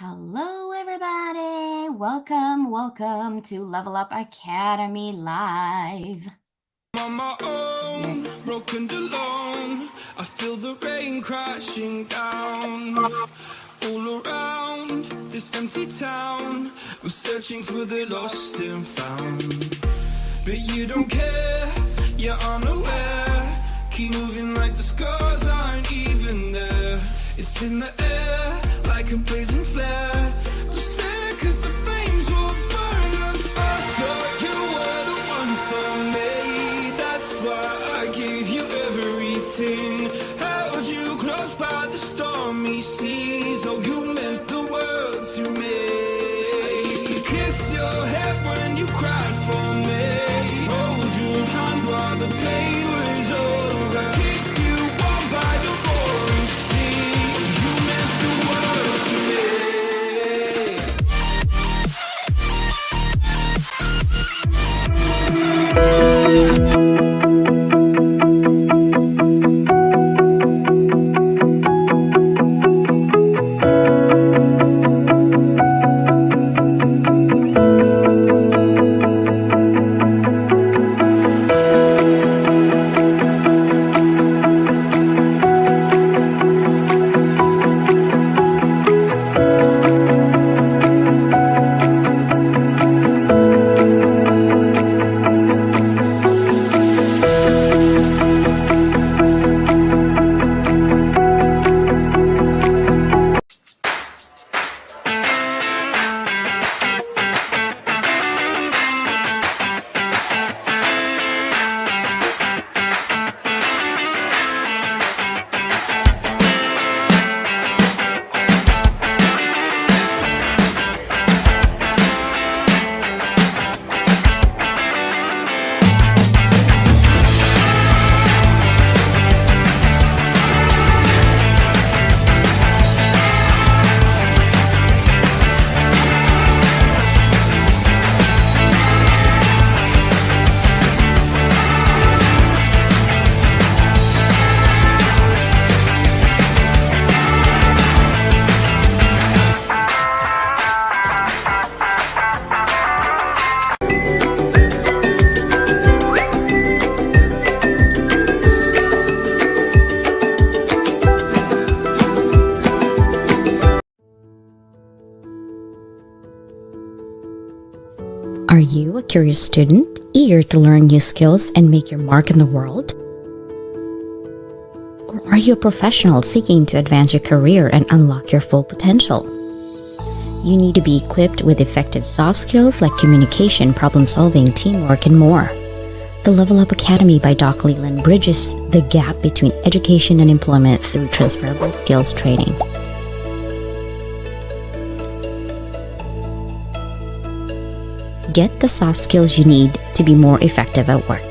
Hello, everybody. Welcome to Level Up Academy Live. On my own, broken and alone. I feel the rain crashing down all around this empty town. I'm searching for the lost and found, but you don't care, you're unaware. Keep moving like the scars aren't even there. It's in the air like a blazing flare. Just stare, 'cause the flames will burn us. I thought you were the one for me. That's why I gave you everything. Held you close by the stormy seas. Oh, you meant the world to me. Kiss your head when you cried for me. Hold your hand while the pain was over. Keep you warm by the roaring sea. You meant the world to me. Are you a curious student, eager to learn new skills and make your mark in the world? Or are you a professional seeking to advance your career and unlock your full potential? You need to be equipped with effective soft skills like communication, problem solving, teamwork, and more. The Level Up Academy by Doc Leland bridges the gap between education and employment through transferable skills training. Get the soft skills you need to be more effective at work.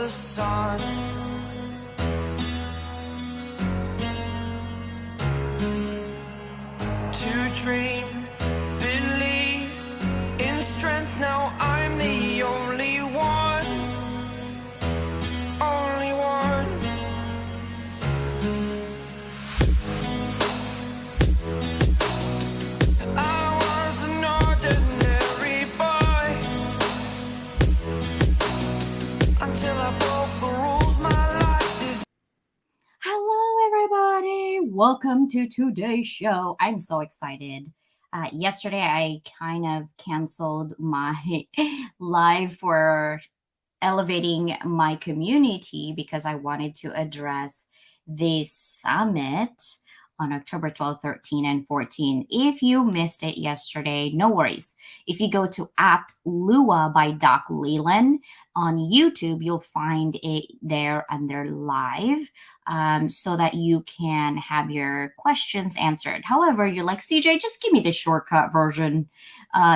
Sun. To dream, believe in strength. Now I'm the only one, only one. I was an ordinary boy. welcome to today's show. I'm so excited. Yesterday, I kind of canceled my live for elevating my community because I wanted to address this summit on October 12, 13, and 14. If you missed it yesterday, no worries. If you go to at Lua by Doc Leland on YouTube, you'll find it there under live, so that you can have your questions answered. However, you're like, CJ, just give me the shortcut version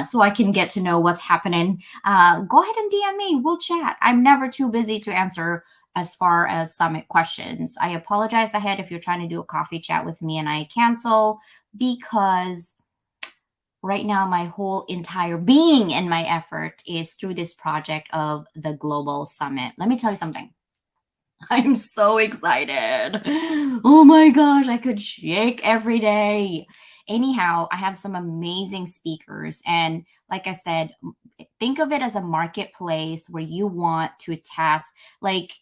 so I can get to know what's happening. Go ahead and DM me. We'll chat. I'm never too busy to answer as far as summit questions. I apologize ahead if you're trying to do a coffee chat with me and I cancel, because right now my whole entire being and my effort is through this project of the Global Summit. Let me tell you something. I'm so excited. Oh my gosh, I could shake every day. Anyhow, I have some amazing speakers. And like I said, think of it as a marketplace where you want to test, like,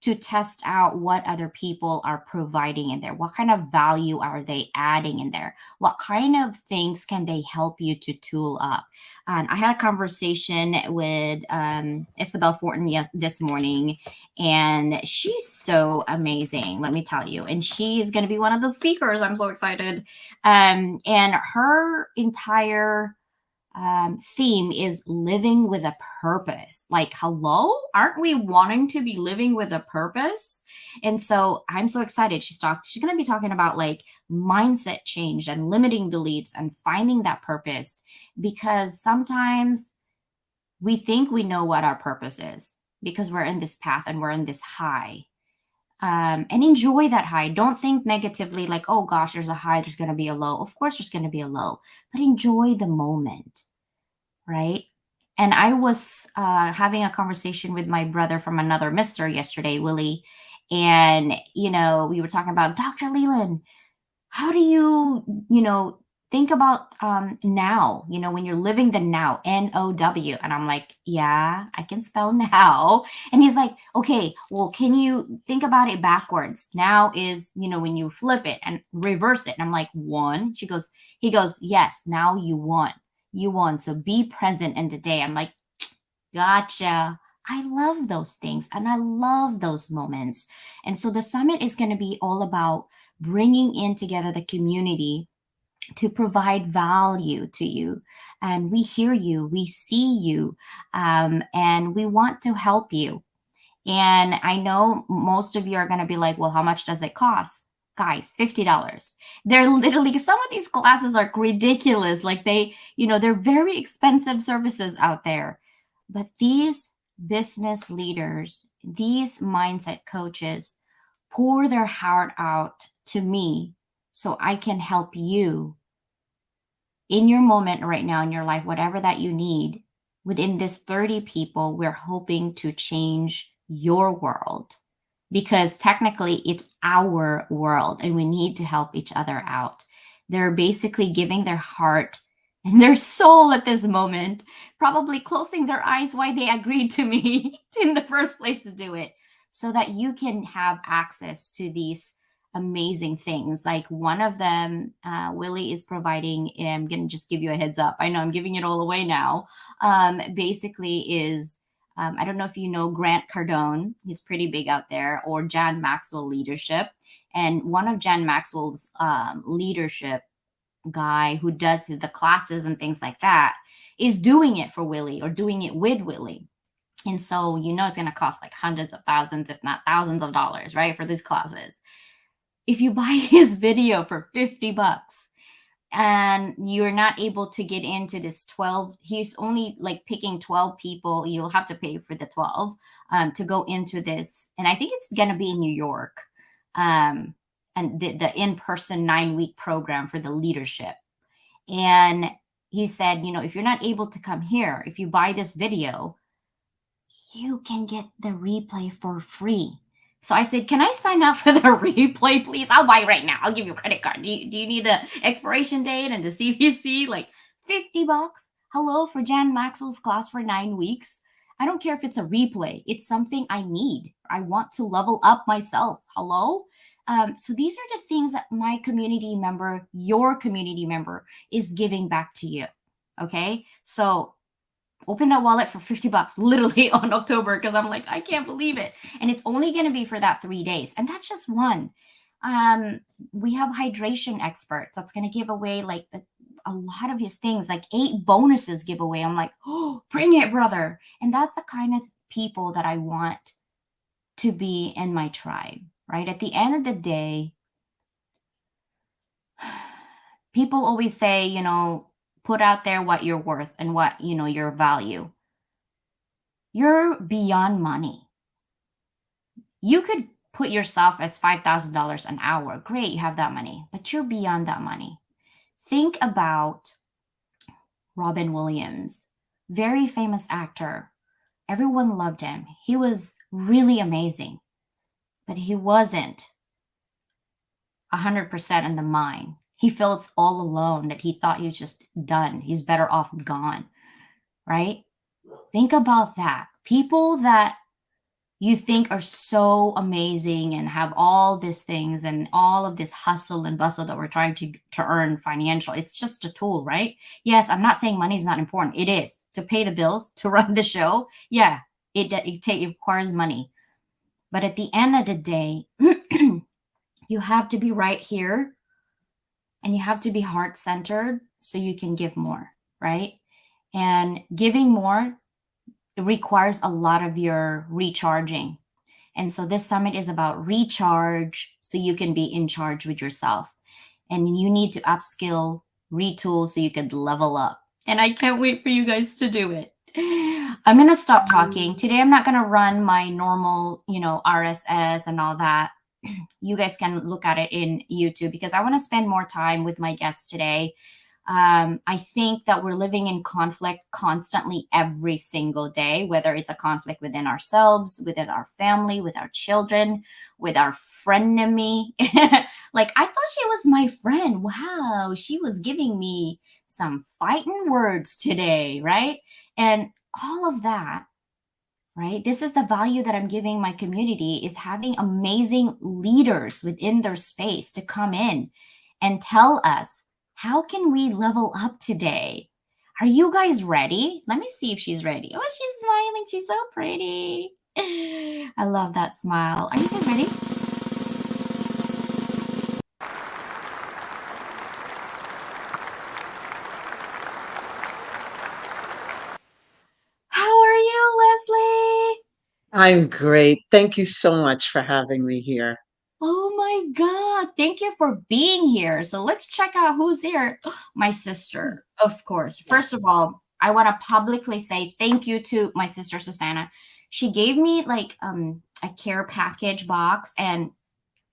to test out what other people are providing in there. What kind of value are they adding in there? What kind of things can they help you to tool up? And I had a conversation with Isabel Fortin this morning, and she's so amazing, let me tell you. And she's going to be one of the speakers. I'm so excited. And her entire theme is living with a purpose. Like, hello, aren't we wanting to be living with a purpose? And so I'm so excited. She's going to be talking about like mindset change and limiting beliefs and finding that purpose, because sometimes we think we know what our purpose is because we're in this path and we're in this high. And enjoy that high. Don't think negatively like, oh gosh, there's a high, there's going to be a low. Of course, there's going to be a low, but enjoy the moment, right? And I was having a conversation with my brother from another mister yesterday, Willie. And, we were talking about Dr. Leland. How do you think about now, when you're living the now, NOW. And I'm like, yeah, I can spell now. And he's like, okay, well, can you think about it backwards? Now is, when you flip it and reverse it. And I'm like, one. He goes, yes, now you won. You won. So be present in today. I'm like, gotcha. I love those things and I love those moments. And so the summit is going to be all about bringing in together the community to provide value to you. And we hear you, we see you, and we want to help you. And I know most of you are going to be like, well, how much does it cost? Guys, $50. They're literally, some of these classes are ridiculous. Like they're very expensive services out there. But these business leaders, these mindset coaches pour their heart out to me so I can help you in your moment right now in your life, whatever that you need. Within this 30 people, we're hoping to change your world, because technically it's our world and we need to help each other out. They're basically giving their heart and their soul at this moment, probably closing their eyes why they agreed to me in the first place to do it, so that you can have access to these amazing things. Like one of them, Willie is providing, I'm going to just give you a heads up. I know I'm giving it all away now. Basically is, I don't know if you know Grant Cardone. He's pretty big out there, or Jan Maxwell Leadership. And one of Jan Maxwell's leadership guy who does the classes and things like that is doing it for Willie or doing it with Willie. And so, it's going to cost like hundreds of thousands, if not thousands of dollars, right? For these classes. If you buy his video for $50 and you're not able to get into this 12, he's only like picking 12 people. You'll have to pay for the 12 to go into this. And I think it's going to be in New York. And the in-person 9-week program for the leadership. And he said, if you're not able to come here, if you buy this video, you can get the replay for free. So I said, can I sign up for the replay, please? I'll buy right now. I'll give you a credit card. Do you need the expiration date and the CVC? Like $50? Hello, for Jan Maxwell's class for 9 weeks. I don't care if it's a replay. It's something I need. I want to level up myself. Hello? So these are the things that my community member, your community member, is giving back to you. Okay. So open that wallet for 50 bucks literally on October, because I'm like, I can't believe it. And it's only going to be for that 3 days. And that's just one. Um, we have hydration experts that's going to give away like a lot of his things, like 8 bonuses giveaway. I'm like, oh, bring it, brother. And that's the kind of people that I want to be in my tribe, right? At the end of the day, people always say, put out there what you're worth and what, your value. You're beyond money. You could put yourself as $5,000 an hour. Great, you have that money, but you're beyond that money. Think about Robin Williams, very famous actor. Everyone loved him. He was really amazing, but he wasn't 100% in the mind. He feels all alone, that he thought he was just done. He's better off gone, right? Think about that. People that you think are so amazing and have all these things and all of this hustle and bustle that we're trying to earn financial. It's just a tool, right? Yes, I'm not saying money is not important. It is to pay the bills, to run the show. Yeah, it requires money. But at the end of the day, you have to be right here and you have to be heart centered so you can give more, right? And giving more requires a lot of your recharging. And so this summit is about recharge so you can be in charge with yourself. And you need to upskill, retool so you can level up. And I can't wait for you guys to do it. I'm going to stop talking. Today I'm not going to run my normal, RSS and all that. You guys can look at it in YouTube because I want to spend more time with my guests today. I think that we're living in conflict constantly every single day, whether it's a conflict within ourselves, within our family, with our children, with our frenemy. Like, I thought she was my friend. Wow, she was giving me some fighting words today, right? And all of that, right? This is the value that I'm giving my community, is having amazing leaders within their space to come in and tell us, how can we level up today? Are you guys ready? Let me see if she's ready. Oh, she's smiling. She's so pretty. I love that smile. Are you guys ready? How are you, Leslie? I'm great. Thank you so much for having me here. Oh my God. Thank you for being here. So let's check out who's here. My sister, of course. First Yes. of all, I want to publicly say thank you to my sister, Susanna. She gave me like a care package box, and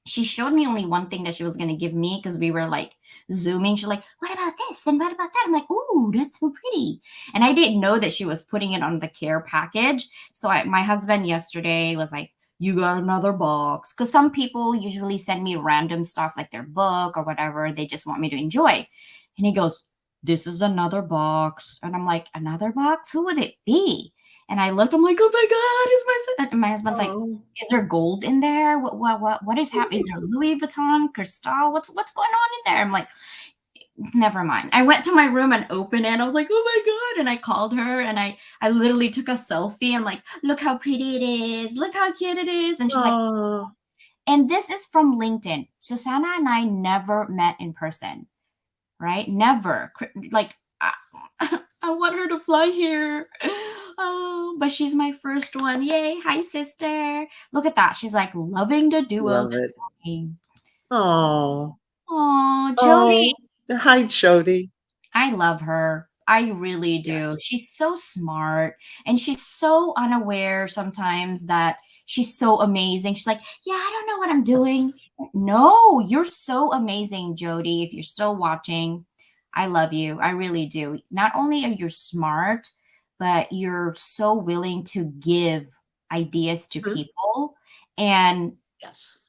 she showed me only one thing that she was going to give me because we were like Zooming. She's like, what about this? And what about that? I'm like, ooh, that's so pretty. And I didn't know that she was putting it on the care package. So my husband yesterday was like, you got another box. Because some people usually send me random stuff like their book or whatever. They just want me to enjoy. And he goes, this is another box. And I'm like, another box? Who would it be? And I looked, I'm like, oh my God, it's my son. And my husband's like, Oh, is there gold in there? What is happening? Is there Louis Vuitton, Cristal? What's going on in there? I'm like, never mind. I went to my room and opened it. I was like, oh my God. And I called her and I literally took a selfie. I'm like, look how pretty it is. Look how cute it is. And she's like, oh, and this is from LinkedIn. Susanna and I never met in person, right? Never. Like, I want her to fly here. Oh, but she's my first one. Yay. Hi, sister. Look at that. She's like loving the duo love this it. morning. Oh, Oh, Jody. oh. Hi, Jody. I love her. I really do. Yes. She's so smart and she's so unaware sometimes that she's so amazing. She's like, yeah, I don't know what I'm doing. Yes. No, you're so amazing, Jody. If you're still watching, I love you. I really do. Not only are you smart, but you're so willing to give ideas to Mhm. people. And Yes.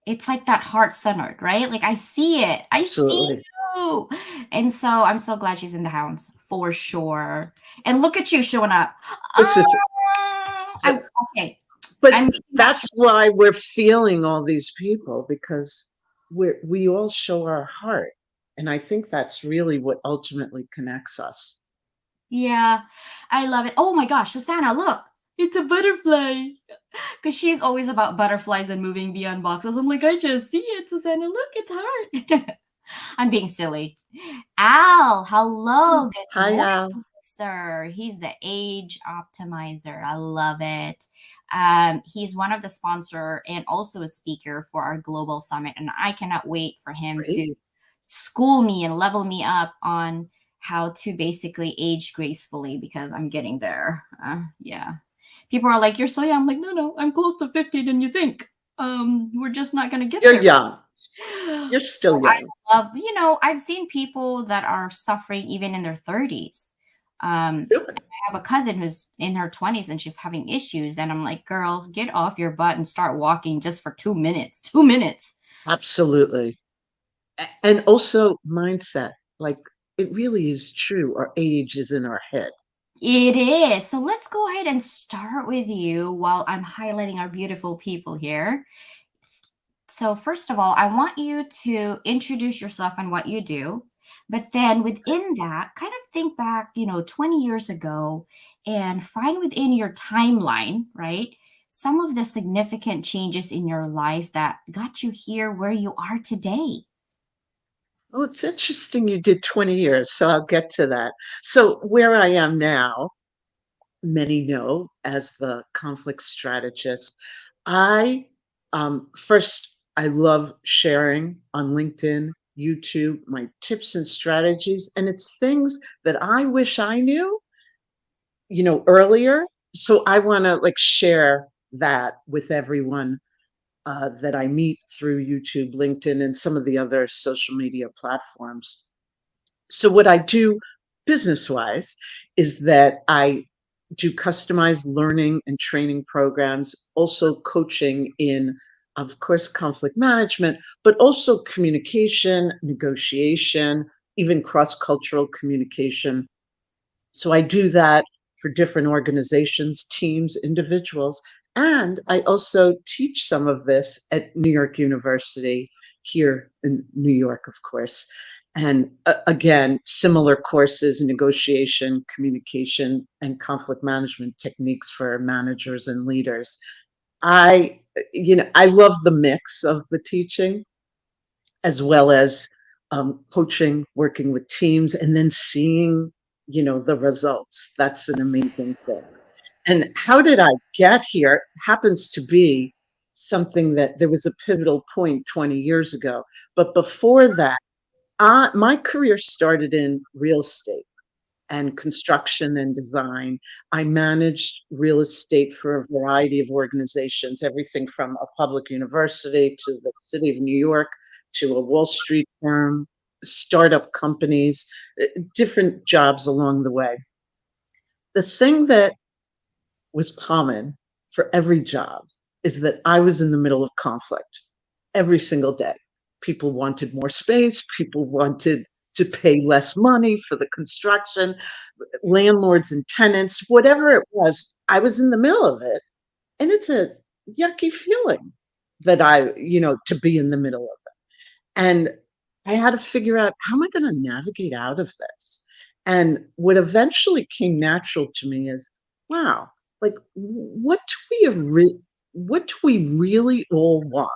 it's like that heart centered, right? Like I see it. I see Absolutely. you. And so I'm so glad she's in the house for sure. And look at you showing up. This is I, okay. But I'm making that that's why we're feeling all these people, because we all show our heart. And I think that's really what ultimately connects us. Yeah, I love it. Oh my gosh, Susanna, look, it's a butterfly. Because she's always about butterflies and moving beyond boxes. I'm like, I just see it, Susanna. Look, it's hard. I'm being silly. Al, hello. Good Hi, morning, Al. sir. He's the age optimizer. I love it. He's one of the sponsor and also a speaker for our global summit, and I cannot wait for him Great. to school me and level me up on how to basically age gracefully because I'm getting there. Yeah. People are like, "You're so young." I'm like, "No, no, I'm close to 50 than you think. We're just not gonna get You're there." young. You're So still young. I love, I've seen people that are suffering even in their 30s. Good. I have a cousin who's in her 20s and she's having issues, and I'm like, "Girl, get off your butt and start walking just for 2 minutes." 2 minutes. Absolutely. And also mindset. Like, it really is true. Our age is in our head. It is. So let's go ahead and start with you while I'm highlighting our beautiful people here. So, first of all, I want you to introduce yourself and what you do. But then within that, kind of think back, 20 years ago and find within your timeline, right? Some of the significant changes in your life that got you here where you are today. Oh, it's interesting you did 20 years, so I'll get to that. So, where I am now, many know as the conflict strategist. I first, I love sharing on LinkedIn, YouTube, my tips and strategies, and it's things that I wish I knew, earlier. So I want to like share that with everyone that I meet through YouTube, LinkedIn, and some of the other social media platforms. So what I do business wise is that I do customized learning and training programs, also coaching in, of course, conflict management, but also communication, negotiation, even cross cultural communication. So I do that for different organizations, teams, individuals. And I also teach some of this at New York University, here in New York, of course. And again, similar courses, negotiation, communication, and conflict management techniques for managers and leaders. I love the mix of the teaching as well as coaching, working with teams, and then seeing, the results. That's an amazing thing. And how did I get here happens to be something that there was a pivotal point 20 years ago. But before that, my career started in real estate and construction and design. I managed real estate for a variety of organizations, everything from a public university to the city of New York to a Wall Street firm, startup companies, different jobs along the way. The thing that was common for every job is that I was in the middle of conflict every single day. People wanted more space, people wanted to pay less money for the construction, landlords and tenants, whatever it was, I was in the middle of it. And it's a yucky feeling that to be in the middle of it. And I had to figure out, how am I going to navigate out of this? And what eventually came natural to me is, wow, like what do we really all want?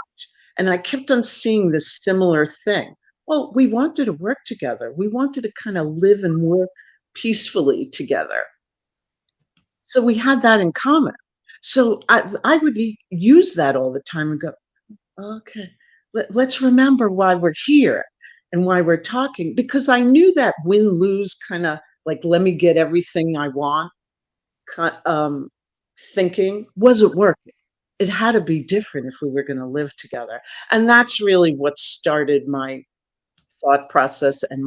And I kept on seeing this similar thing. Well, we wanted to work together. We wanted to kind of live and work peacefully together. So we had that in common. So I would use that all the time and go, okay, let's remember why we're here and why we're talking, because I knew that win lose kind of like, let me get everything I want, um, thinking wasn't working. It had to be different if we were going to live together. And that's really what started my thought process and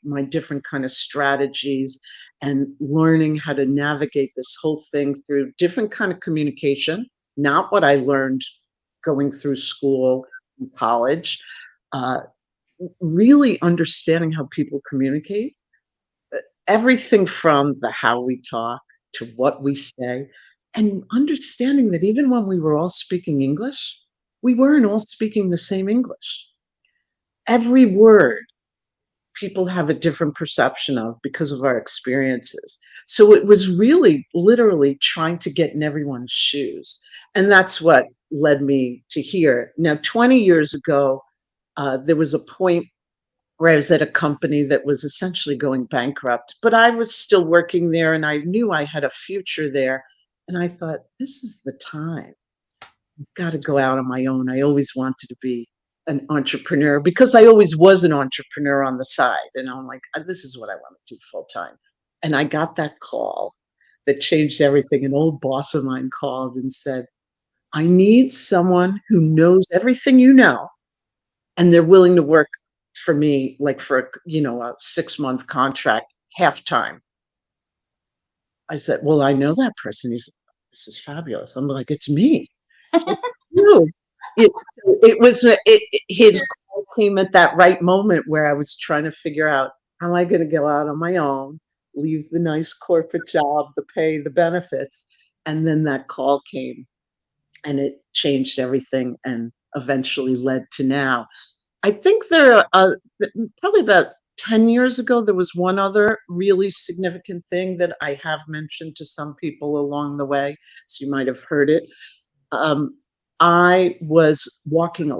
my different kind of strategies, and learning how to navigate this whole thing through different kind of communication, not what I learned going through school and college, uh, really understanding how people communicate, everything from the how we talk to what we say, and understanding that even when we were all speaking English, we weren't all speaking the same English. Every word people have a different perception of because of our experiences. So it was really literally trying to get in everyone's shoes. And that's what led me to here. Now, 20 years ago, there was a point where I was at a company that was essentially going bankrupt, but I was still working there and I knew I had a future there. And I thought, this is the time. I've got to go out on my own. I always wanted to be an entrepreneur because I always was an entrepreneur on the side. And I'm like, this is what I want to do full time. And I got that call that changed everything. An old boss of mine called and said, I need someone who knows everything you know, and they're willing to work for me, like for a 6-month contract, half time. I said, well, I know that person. He's like, this is fabulous. I'm like, it's me. It's like, no. It was his call came at that right moment where I was trying to figure out how am I going to go out on my own, leave the nice corporate job, the pay, the benefits, and then that call came, and it changed everything, and eventually led to now. I think there are probably about 10 years ago, there was one other really significant thing that I have mentioned to some people along the way. So you might have heard it. I was walking a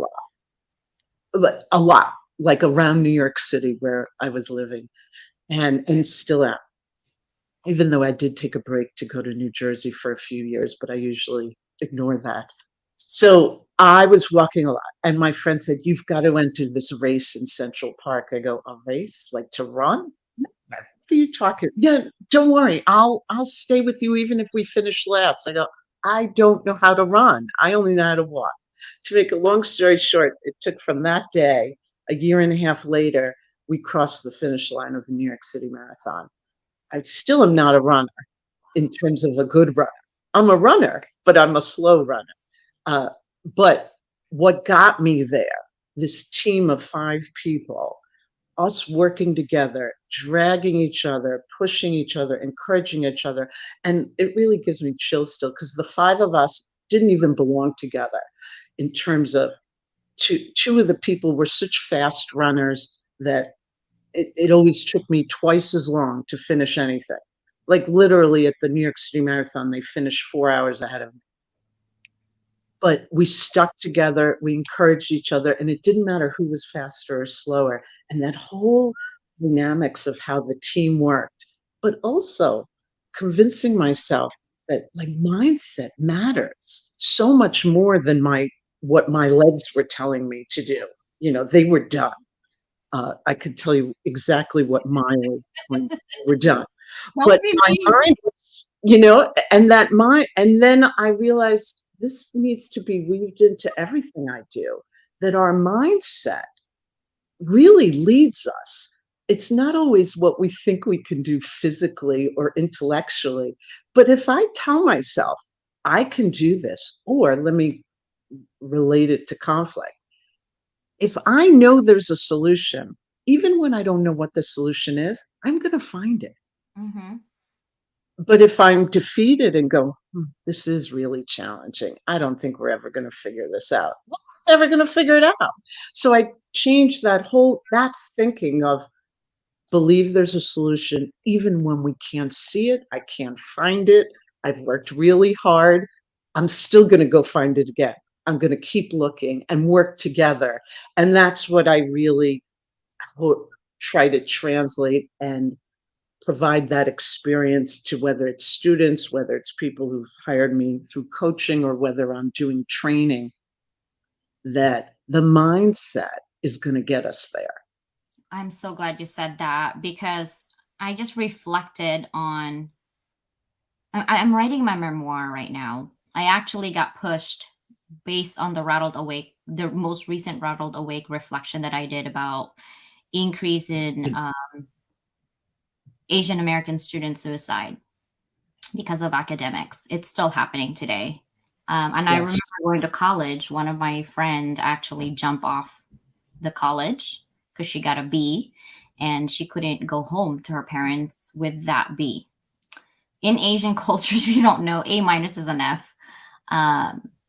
lot, like around New York City where I was living, and still am. Even though I did take a break to go to New Jersey for a few years, but I usually ignore that. So I was walking a lot, and my friend said, "You've got to enter this race in Central Park." I go, "A race? Like to run? What are you talking? Yeah, don't worry. I'll stay with you even if we finish last." I go, "I don't know how to run. I only know how to walk." To make a long story short, it took from that day, a year and a half later, we crossed the finish line of the New York City Marathon. I still am not a runner in terms of a good runner. I'm a runner, but I'm a slow runner. Uh, but what got me there, this team of 5 people, us working together, dragging each other, pushing each other, encouraging each other. And it really gives me chills still because the 5 of us didn't even belong together in terms of two of the people were such fast runners that it always took me twice as long to finish anything. Like literally at the New York City Marathon, they finished 4 hours ahead of me. But we stuck together, we encouraged each other, and it didn't matter who was faster or slower. And that whole dynamics of how the team worked, but also convincing myself that like mindset matters so much more than what my legs were telling me to do. They were done. I could tell you exactly what mileage when they were done. Don't But be my mean. mind, and then I realized this needs to be weaved into everything I do, that our mindset really leads us. It's not always what we think we can do physically or intellectually, but if I tell myself, I can do this, or let me relate it to conflict. If I know there's a solution, even when I don't know what the solution is, I'm going to find it. Mm-hmm. But if I'm defeated and go, this is really challenging, I don't think we're ever going to figure this out. Well, we're never going to figure it out. So I changed that thinking of believe there's a solution, even when we can't see it, I can't find it. I've worked really hard. I'm still going to go find it again. I'm going to keep looking and work together. And that's what I really try to translate and provide that experience to, whether it's students, whether it's people who've hired me through coaching, or whether I'm doing training, that the mindset is going to get us there. I'm so glad you said that because I just reflected on. I'm writing my memoir right now. I actually got pushed based on the most recent Rattled Awake reflection that I did about increase in Asian American student suicide because of academics. It's still happening today. And I remember Yes. going to college. One of my friend actually jumped off the college because she got a B and she couldn't go home to her parents with that B. in Asian cultures, you don't know, A minus is an F.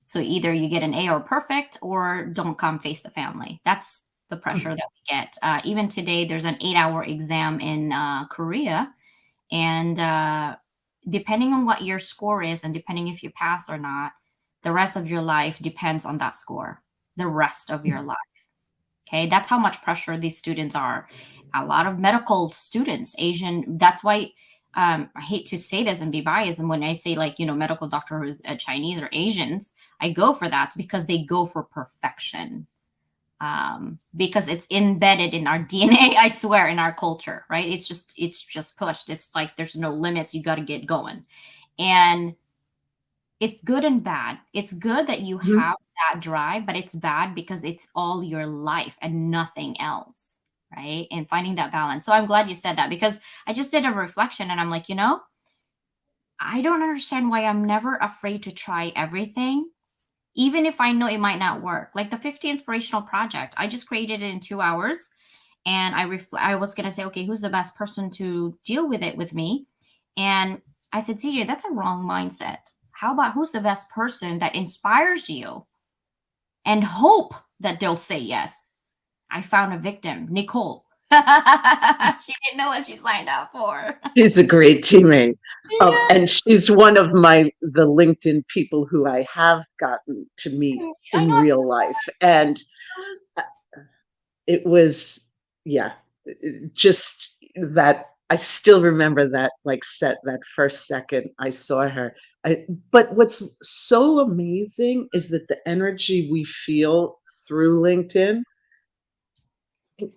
So either you get an A or perfect, or don't come face the family. That's the pressure that we get. Even today, there's an 8-hour exam in Korea, and depending on what your score is, and depending if you pass or not, the rest of your life depends on that score. The rest of your life. Okay, that's how much pressure these students are. A lot of medical students, Asian. That's why I hate to say this and be biased. And when I say, like, medical doctor who's Chinese or Asians, I go for that. It's because they go for perfection. Because it's embedded in our DNA, I swear, in our culture, right? It's just pushed. It's like there's no limits. You got to get going. And it's good and bad. It's good that you Mhm. have that drive, but it's bad because it's all your life and nothing else, right? And finding that balance. So I'm glad you said that, because I just did a reflection and I'm like, I don't understand why I'm never afraid to try everything, even if I know it might not work. Like the 50 inspirational project, I just created it in 2 hours, and I was gonna say, okay, who's the best person to deal with it with me? And I said, CJ, that's a wrong mindset. How about who's the best person that inspires you and hope that they'll say yes? I found a victim, Nicole. She didn't know what she signed up for. She's a great teammate. Yeah, And she's one of the LinkedIn people who I have gotten to meet I in know. real life. And uh, it was, yeah, just that I still remember that, like, that first second I saw her. But what's so amazing is that the energy we feel through LinkedIn, it,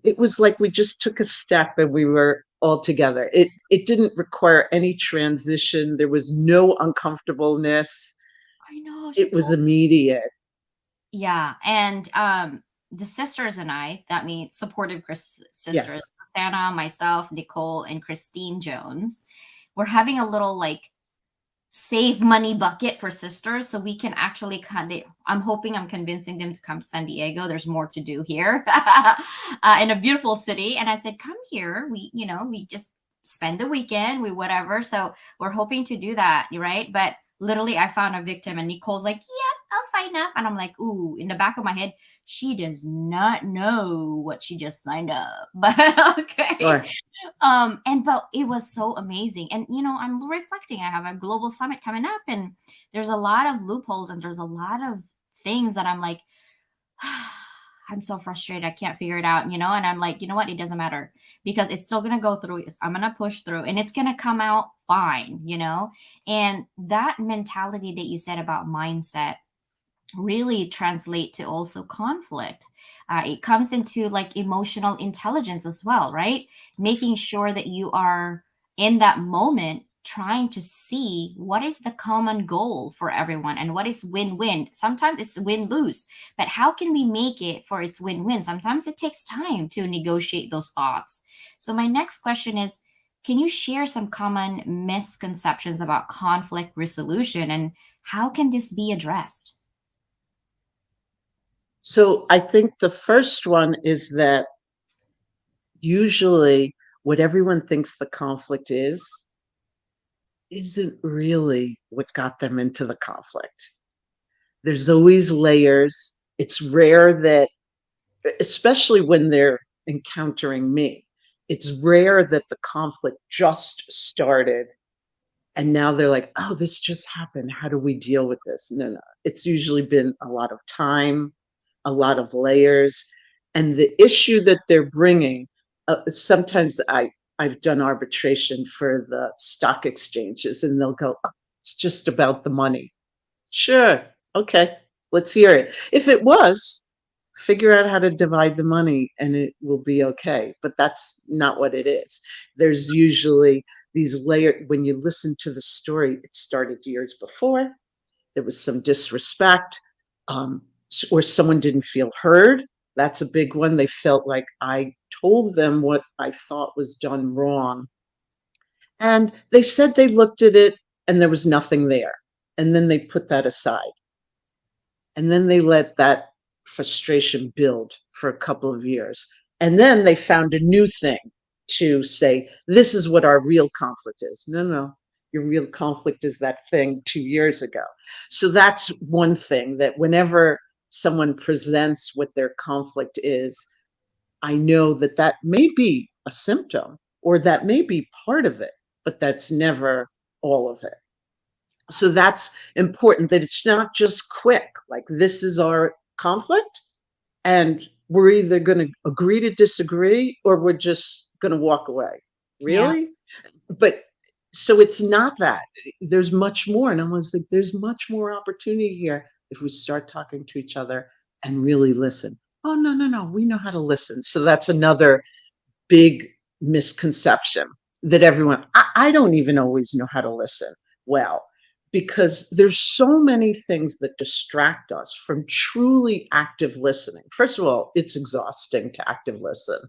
it was like we just took a step and we were all together. It didn't require any transition. There was no uncomfortableness. I know. She It was told. immediate. Yeah, and the sisters and I, that means supportive sisters, Yes. Santa, myself, Nicole, and Christine Jones, we're having a little, like, save money bucket for sisters, so we can actually I'm hoping, I'm convincing them to come to San Diego. There's more to do here, in a beautiful city. And I said, come here. We just spend the weekend, we whatever. So we're hoping to do that, right? But literally, I found a victim, and Nicole's like, "Yep, I'll sign up." And I'm like, "Ooh!" In the back of my head, she does not know what she just signed up, but okay. Sure. And but it was so amazing. And I'm reflecting. I have a global summit coming up, and there's a lot of loopholes, and there's a lot of things that I'm like, I'm so frustrated. I can't figure it out, and I'm like, you know what? It doesn't matter, because it's still gonna go through. I'm gonna push through, and it's gonna come out fine. And that mentality that you said about mindset really translate to also conflict. It comes into, like, emotional intelligence as well, right? Making sure that you are in that moment trying to see what is the common goal for everyone and what is win-win. Sometimes it's win-lose, but how can we make it for its win-win? Sometimes it takes time to negotiate those thoughts. So my next question is, can you share some common misconceptions about conflict resolution, and how can this be addressed? So I think the first one is that usually what everyone thinks the conflict is isn't really what got them into the conflict. There's always layers. It's rare that, especially when they're encountering me, it's rare that the conflict just started and now they're like, oh, this just happened. How do we deal with this? No, no. It's usually been a lot of time, a lot of layers. And the issue that they're bringing, sometimes I've done arbitration for the stock exchanges, and they'll go, oh, it's just about the money. Sure. Okay. Let's hear it. If it was, figure out how to divide the money and it will be okay. But that's not what it is. There's usually these layered, when you listen to the story, it started years before. There was some disrespect, um, or someone didn't feel heard. That's a big one. They felt like I told them what I thought was done wrong. And they said they looked at it and there was nothing there. And then they put that aside. And then they let that frustration build for a couple of years. And then they found a new thing to say, this is what our real conflict is. No, no. Your real conflict is that thing 2 years ago. So that's one thing, that whenever someone presents what their conflict is, I know that that may be a symptom or that may be part of it, but that's never all of it. So that's important, that it's not just quick, like this is our conflict and we're either going to agree to disagree or we're just going to walk away. Yeah. Really? But so it's not that. There's much more. And I was like, there's much more opportunity here if we start talking to each other and really listen. Oh, no, no, no. We know how to listen. So that's another big misconception, that everyone, I don't even always know how to listen well, because there's so many things that distract us from truly active listening. First of all, it's exhausting to active listen.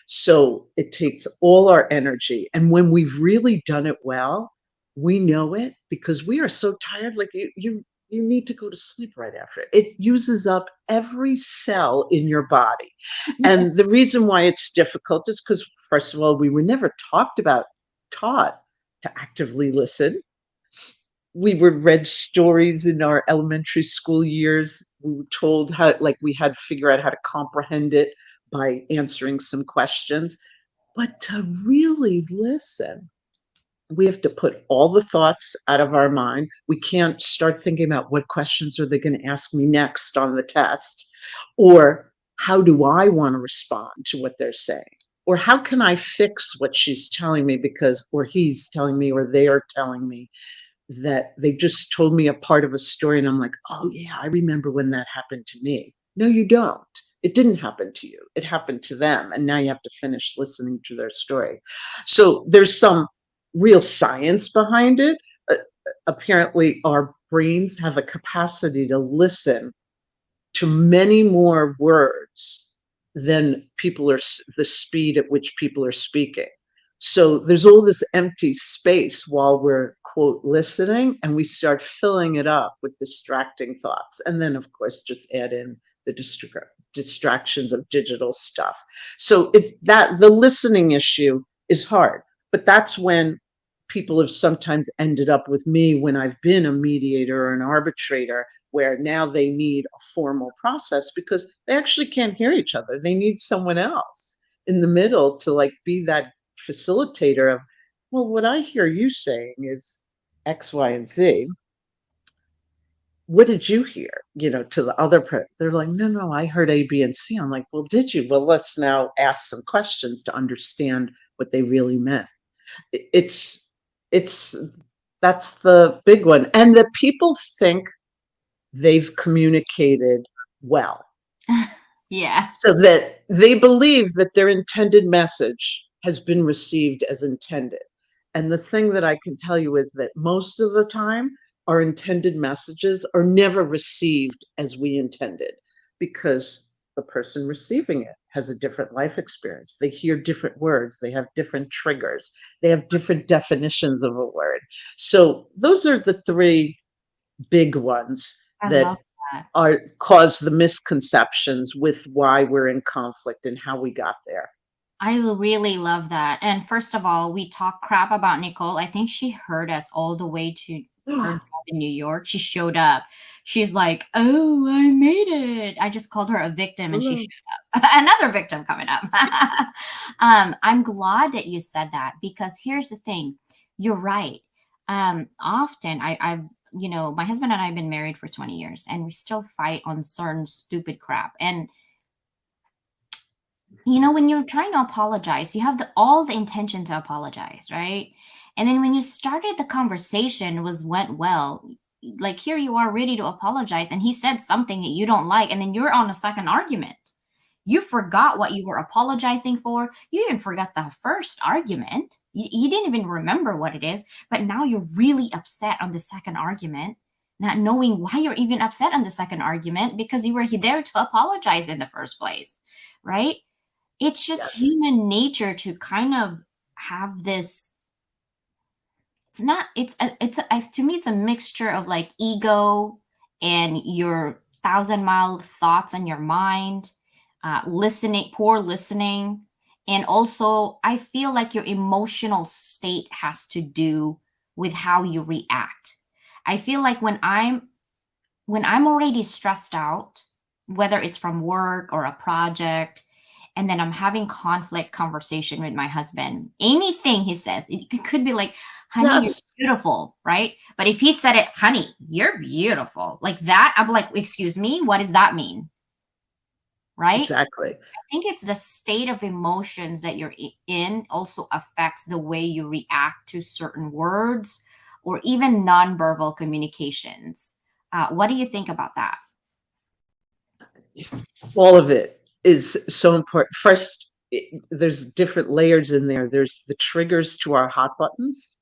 So it takes all our energy. And when we've really done it well, we know it because we are so tired. Like you need to go to sleep right after it. It uses up every cell in your body. And the reason why it's difficult is because, first of all, we were never taught to actively listen. We were read stories in our elementary school years. We were told how, like, we had to figure out how to comprehend it by answering some questions. But to really listen, we have to put all the thoughts out of our mind. We can't start thinking about what questions are they going to ask me next on the test, or how do I want to respond to what they're saying, or how can I fix what she's telling me because, or he's telling me, or they are telling me that they just told me a part of a story and I'm like, oh yeah, I remember when that happened to me. No, you don't. It didn't happen to you. It happened to them. And now you have to finish listening to their story. So there's some real science behind it. Apparently, our brains have a capacity to listen to many more words than people are, the speed at which people are speaking. So there's all this empty space while we're, quote, listening, and we start filling it up with distracting thoughts. And then, of course, just add in the distractions of digital stuff. So it's that the listening issue is hard, but that's when people have sometimes ended up with me when I've been a mediator or an arbitrator, where now they need a formal process because they actually can't hear each other. They need someone else in the middle to, like, be that facilitator of, well, what I hear you saying is X, Y, and Z. What did you hear? To the other person. They're like, no, no, I heard A, B, and C. I'm like, well, did you? Well, let's now ask some questions to understand what they really meant. It's that's the big one. And that people think they've communicated well, Yeah. so that they believe that their intended message has been received as intended. And the thing that I can tell you is that most of the time, our intended messages are never received as we intended, because the person receiving it has a different life experience. They hear different words, they have different triggers, they have different definitions of a word. So those are the three big ones I that love that. are cause the misconceptions with why we're in conflict and how we got there. I really love that. And first of all, we talk crap about Nicole. I think she heard us all the way to her job in New York. She showed up. She's like, "Oh, I made it." I just called her a victim and she Hello. showed up. Another victim coming up. I'm glad that you said that because here's the thing. You're right. Often my husband and I have been married for 20 years and we still fight on certain stupid crap. And when you're trying to apologize, you have all the intention to apologize, right? And then when you started the conversation, went well. Like here you are ready to apologize, and he said something that you don't like, and then you're on a second argument. You forgot what you were apologizing for. You even forgot the first argument. You didn't even remember what it is, but now you're really upset on the second argument, not knowing why you're even upset on the second argument because you were there to apologize in the first place, right? It's just Yes. human nature to kind of have this. It's not to me it's a mixture of like ego and your 1,000-mile thoughts in your mind, poor listening, and also I feel like your emotional state has to do with how you react. I feel like when I'm already stressed out, whether it's from work or a project, and then I'm having conflict conversation with my husband, anything he says, it could be like, honey, you're Yes, beautiful, right? But if he said it, honey, you're beautiful, like that, I'm like, excuse me, what does that mean? Right? exactly. I think it's the state of emotions that you're in also affects the way you react to certain words or even nonverbal communications. What do you think about that? All of it is so important. First, there's different layers in there. There's the triggers to our hot buttons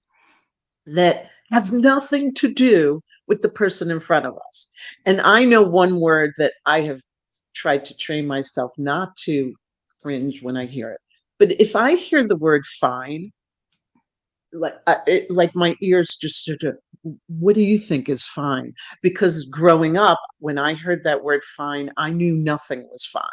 that have nothing to do with the person in front of us. And I know one word that I have tried to train myself not to cringe when I hear it. But if I hear the word fine, like my ears just sort of, what do you think is fine? Because growing up, when I heard that word fine, I knew nothing was fine.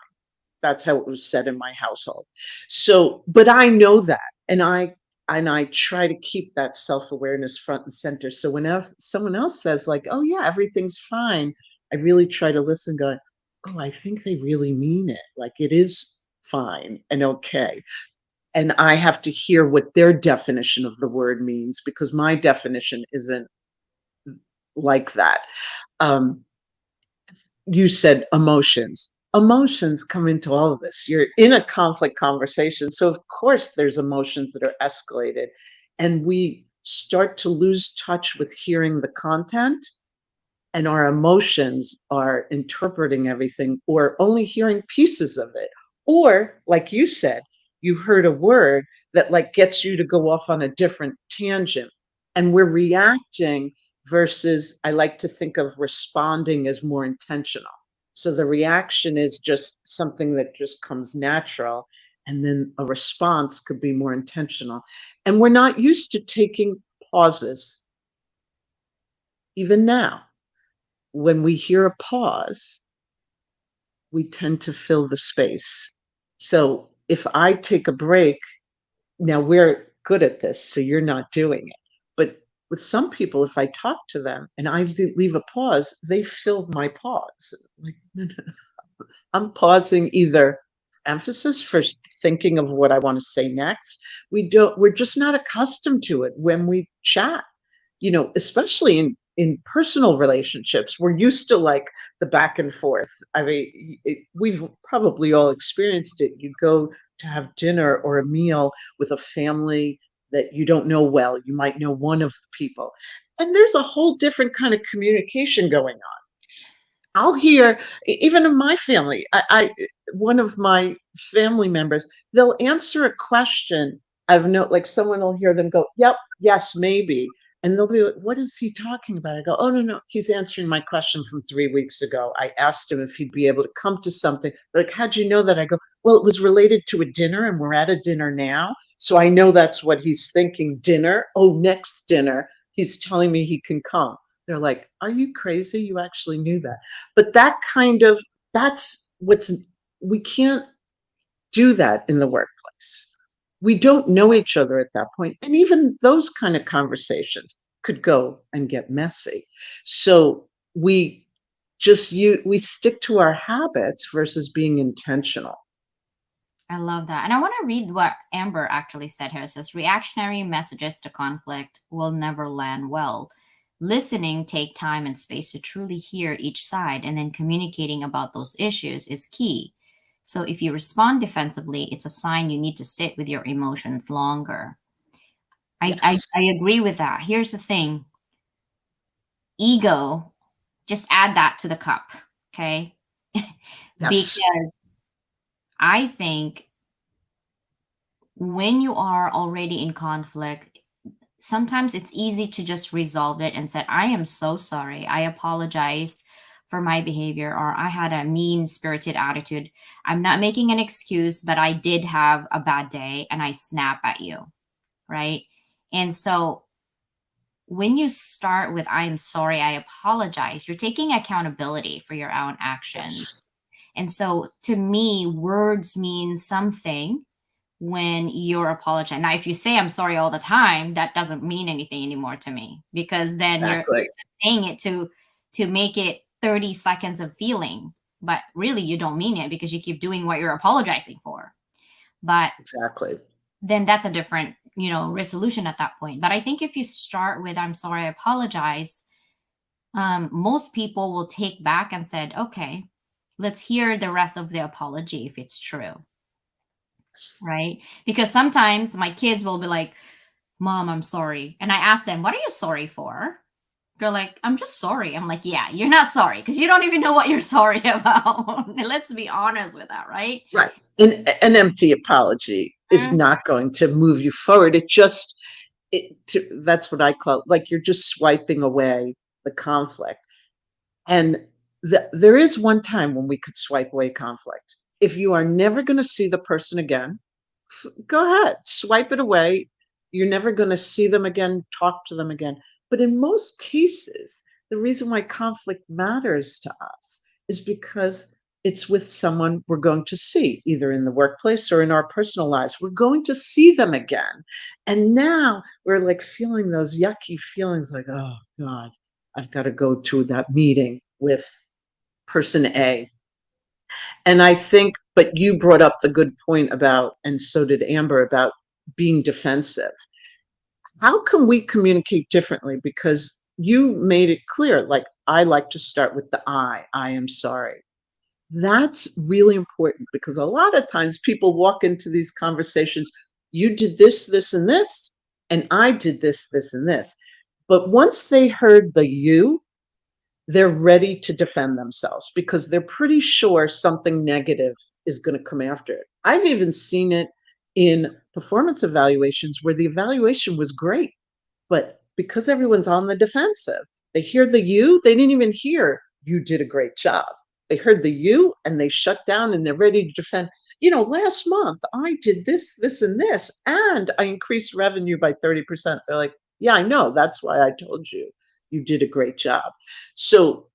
That's how it was said in my household. So, but I know that, and I try to keep that self-awareness front and center. So whenever someone else says like, "Oh yeah, everything's fine," I really try to listen, going, "Oh, I think they really mean it. Like it is fine and okay." And I have to hear what their definition of the word means because my definition isn't like that. Um, you said emotions. Emotions come into all of this. You're in a conflict conversation. So, of course, there's emotions that are escalated. And we start to lose touch with hearing the content, and our emotions are interpreting everything or only hearing pieces of it. Or, like you said, you heard a word that like gets you to go off on a different tangent. And we're reacting versus I like to think of responding as more intentional. So the reaction is just something that just comes natural. And then a response could be more intentional. And we're not used to taking pauses, even now when we hear a pause, we tend to fill the space. So if I take a break, now we're good at this, so you're not doing it. But with some people, if I talk to them and I leave a pause, they fill my pause. Like, no, no, I'm pausing either emphasis for thinking of what I want to say next. We're just not accustomed to it when we chat, especially in personal relationships. We're used to like the back and forth. I mean, we've probably all experienced it. You go to have dinner or a meal with a family that you don't know well. You might know one of the people, and there's a whole different kind of communication going on. I'll hear, even in my family, one of my family members, they'll answer a question. I've no like someone will hear them go, "Yep, yes, maybe," and they'll be like, "What is he talking about?" I go, "Oh no, no, he's answering my question from 3 weeks ago. I asked him if he'd be able to come to something. Like, how'd you know that?" I go, "Well, it was related to a dinner, and we're at a dinner now, so I know that's what he's thinking. Dinner. Oh, next dinner. He's telling me he can come." They're like, "Are you crazy? You actually knew that?" But that's what's we can't do that in the workplace. We don't know each other at that point, and even those kind of conversations could go and get messy. So we stick to our habits versus being intentional. I love that. And I want to read what Amber actually said here. It says reactionary messages to conflict will never land well. Listening take time and space to truly hear each side, and then communicating about those issues is key. So if you respond defensively, it's a sign you need to sit with your emotions longer. Yes. I agree with that. Here's the thing: ego, just add that to the cup, okay? Yes. Because I think when you are already in conflict, sometimes it's easy to just resolve it and say, I am so sorry. I apologize for my behavior, or I had a mean spirited attitude. I'm not making an excuse, but I did have a bad day and I snap at you. Right. And so when you start with, I'm sorry, I apologize, you're taking accountability for your own actions. Yes. And so to me, words mean something, when you're apologizing. Now, if you say I'm sorry all the time, that doesn't mean anything anymore to me, because then you're Exactly. saying it to make it 30 seconds of feeling, but really you don't mean it because you keep doing what you're apologizing for. But Exactly. then that's a different, resolution at that point. But I think if you start with I'm sorry, I apologize, most people will take back and said, okay, let's hear the rest of the apology if it's true, right? Because sometimes my kids will be like, Mom, I'm sorry. And I ask them, what are you sorry for? They're like, I'm just sorry. I'm like, yeah, you're not sorry because you don't even know what you're sorry about. Let's be honest with that, right? Right. An empty apology is Mm. not going to move you forward. That's what I call it, like you're just swiping away the conflict. And there is one time when we could swipe away conflict. If you are never going to see the person again, go ahead, swipe it away. You're never going to see them again, talk to them again. But in most cases, the reason why conflict matters to us is because it's with someone we're going to see, either in the workplace or in our personal lives. We're going to see them again. And now we're like feeling those yucky feelings like, oh God, I've got to go to that meeting with person A. And I think, but you brought up the good point about, and so did Amber, about being defensive. How can we communicate differently? Because you made it clear, like, I like to start with the I am sorry. That's really important because a lot of times people walk into these conversations, you did this, this, and this, and I did this, this, and this. But once they heard the you, they're ready to defend themselves because they're pretty sure something negative is going to come after it. I've even seen it in performance evaluations where the evaluation was great, but because everyone's on the defensive, they hear the you, they didn't even hear you did a great job. They heard the you and they shut down and they're ready to defend. Last month I did this, this, and this, and I increased revenue by 30%. They're like, yeah, I know. That's why I told you you did a great job. So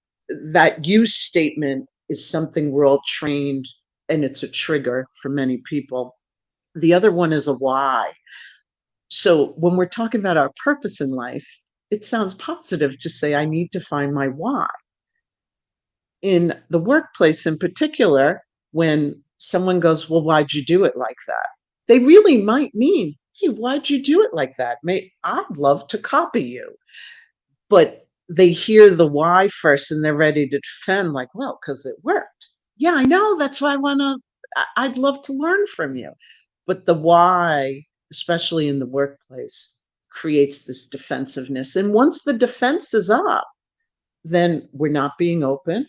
that you statement is something we're all trained, and it's a trigger for many people. The other one is a why. So when we're talking about our purpose in life, it sounds positive to say, I need to find my why. In the workplace in particular, when someone goes, well, why'd you do it like that? They really might mean, hey, why'd you do it like that? I'd love to copy you. But they hear the why first and they're ready to defend, like, well, because it worked. Yeah, I know. That's why I'd love to learn from you. But the why, especially in the workplace, creates this defensiveness. And once the defense is up, then we're not being open,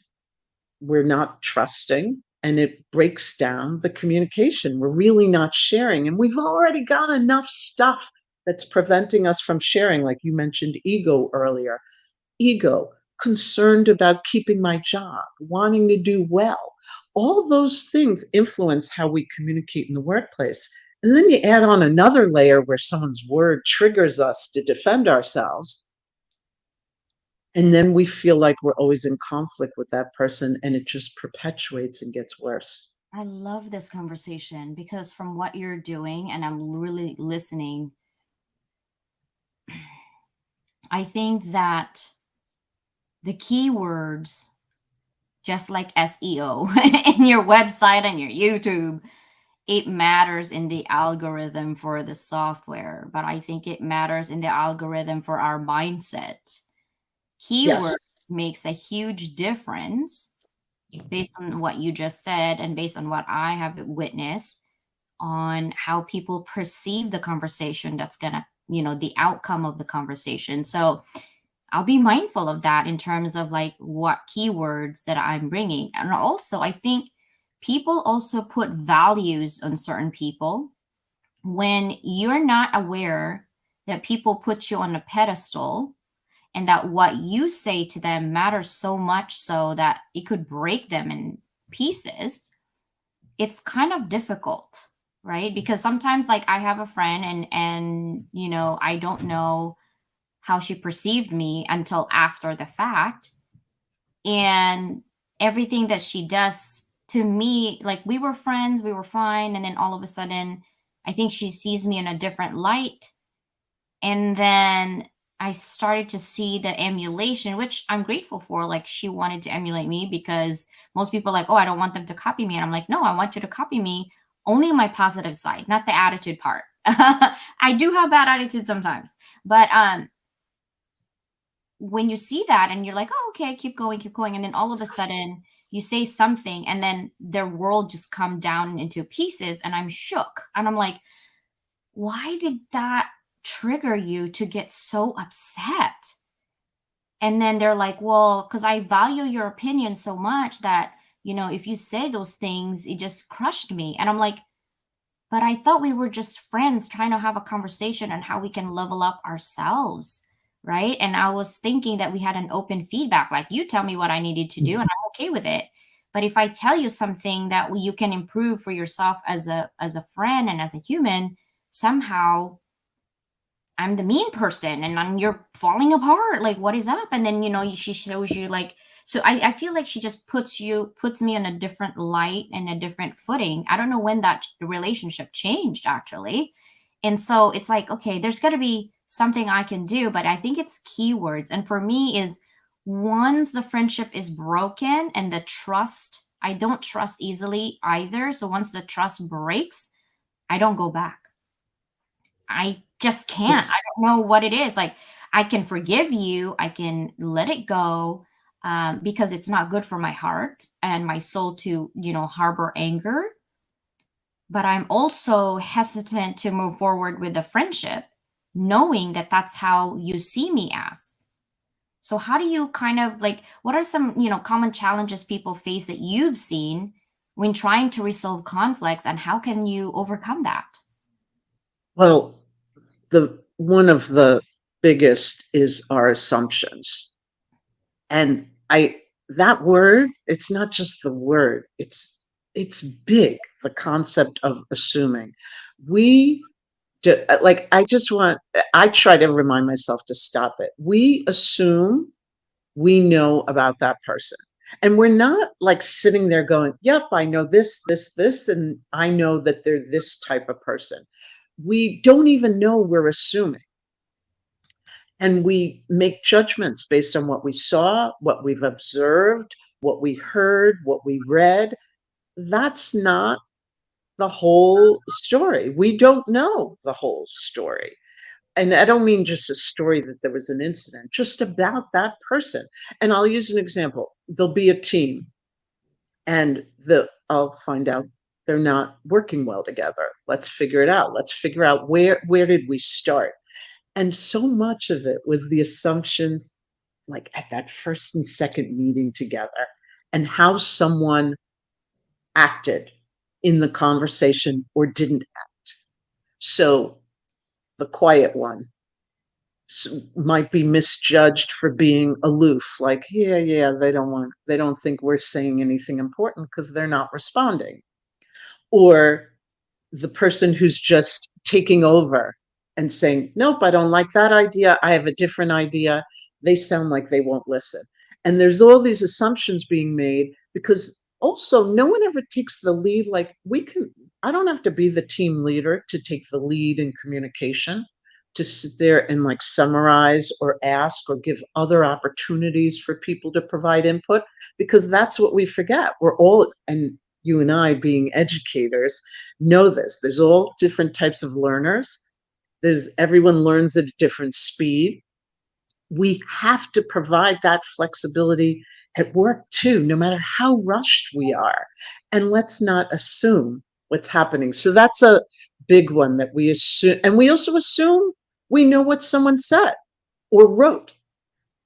we're not trusting, and it breaks down the communication. We're really not sharing. And we've already got enough stuff that's preventing us from sharing, like you mentioned ego earlier. Ego, concerned about keeping my job, wanting to do well. All those things influence how we communicate in the workplace. And then you add on another layer where someone's word triggers us to defend ourselves. And then we feel like we're always in conflict with that person, and it just perpetuates and gets worse. I love this conversation because from what you're doing, and I'm really listening, I think that the keywords, just like SEO in your website and your YouTube, it matters in the algorithm for the software, but I think it matters in the algorithm for our mindset. Keyword Yes. makes a huge difference based on what you just said and based on what I have witnessed on how people perceive the conversation that's going to, the outcome of the conversation. So I'll be mindful of that in terms of like what keywords that I'm bringing. And also, I think people also put values on certain people when you're not aware that people put you on a pedestal and that what you say to them matters so much so that it could break them in pieces. It's kind of difficult, right? Because sometimes like I have a friend and I don't know how she perceived me until after the fact. And everything that she does to me, like we were friends, we were fine. And then all of a sudden, I think she sees me in a different light. And then I started to see the emulation, which I'm grateful for. Like, she wanted to emulate me because most people are like, oh, I don't want them to copy me. And I'm like, no, I want you to copy me only my positive side, not the attitude part. I do have bad attitude sometimes, but when you see that and you're like, oh, okay, keep going, and then all of a sudden you say something, and then their world just come down into pieces, and I'm shook, and I'm like, why did that trigger you to get so upset? And then they're like, well, because I value your opinion so much that, if you say those things, it just crushed me. And I'm like, but I thought we were just friends trying to have a conversation on how we can level up ourselves, right? And I was thinking that we had an open feedback, like you tell me what I needed to do and I'm okay with it. But if I tell you something that you can improve for yourself as a friend and as a human, somehow I'm the mean person and you're falling apart. Like, what is up? And then, she shows you like, so I feel like she just puts me in a different light and a different footing. I don't know when that relationship changed actually. And so it's like, okay, there's got to be something I can do, but I think it's keywords. And for me is once the friendship is broken and the trust, I don't trust easily either. So once the trust breaks, I don't go back. I just can't. I It's don't know what it is. Like, I can forgive you, I can let it go, because it's not good for my heart and my soul to, harbor anger. But I'm also hesitant to move forward with the friendship, knowing that that's how you see me as. So, how do you kind of like, what are some, common challenges people face that you've seen when trying to resolve conflicts, and how can you overcome that? well, the one of the biggest is our assumptions. And I that word, it's not just the word, it's big, the concept of assuming. We like I try to remind myself to stop it. We assume we know about that person. And we're not like sitting there going, yep, I know this, and I know that they're this type of person. We don't even know we're assuming. And we make judgments based on what we saw, what we've observed, what we heard, what we read. That's not the whole story. We don't know the whole story. And I don't mean just a story that there was an incident, just about that person. And I'll use an example. There'll be a team, and I'll find out they're not working well together. Let's figure it out. Let's figure out where did we start? And so much of it was the assumptions, like at that first and second meeting together, and how someone acted in the conversation or didn't act. So the quiet one might be misjudged for being aloof, like, yeah, they don't think we're saying anything important because they're not responding. Or the person who's just taking over and saying, nope, I don't like that idea. I have a different idea. They sound like they won't listen. And there's all these assumptions being made because also no one ever takes the lead. Like I don't have to be the team leader to take the lead in communication, to sit there and like summarize or ask or give other opportunities for people to provide input, because that's what we forget. We're all, and you and I being educators know this. There's all different types of learners. Everyone learns at a different speed. We have to provide that flexibility at work too, no matter how rushed we are. And let's not assume what's happening. So that's a big one that we assume. And we also assume we know what someone said or wrote.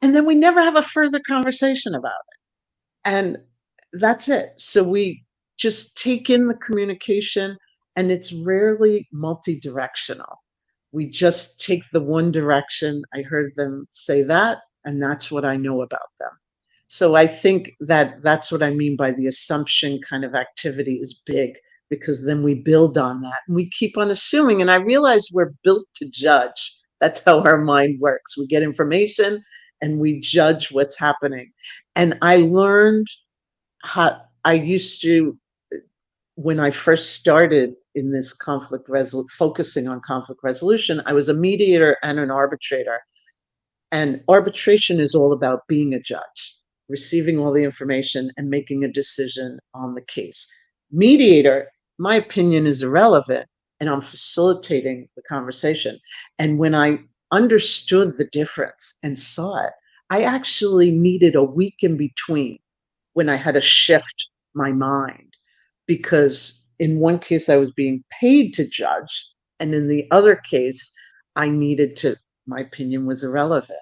And then we never have a further conversation about it. And that's it. So we just take in the communication, and it's rarely multi-directional. We just take the one direction. I heard them say that, and that's what I know about them. So I think that that's what I mean by the assumption kind of activity is big, because then we build on that and we keep on assuming. And I realize we're built to judge. That's how our mind works. We get information and we judge what's happening. And I learned how I used to when I first started in this focusing on conflict resolution, I was a mediator and an arbitrator. And arbitration is all about being a judge, receiving all the information and making a decision on the case. Mediator, my opinion is irrelevant, and I'm facilitating the conversation. And when I understood the difference and saw it, I actually needed a week in between when I had to shift my mind, because in one case I was being paid to judge, and in the other case, I needed to, my opinion was irrelevant.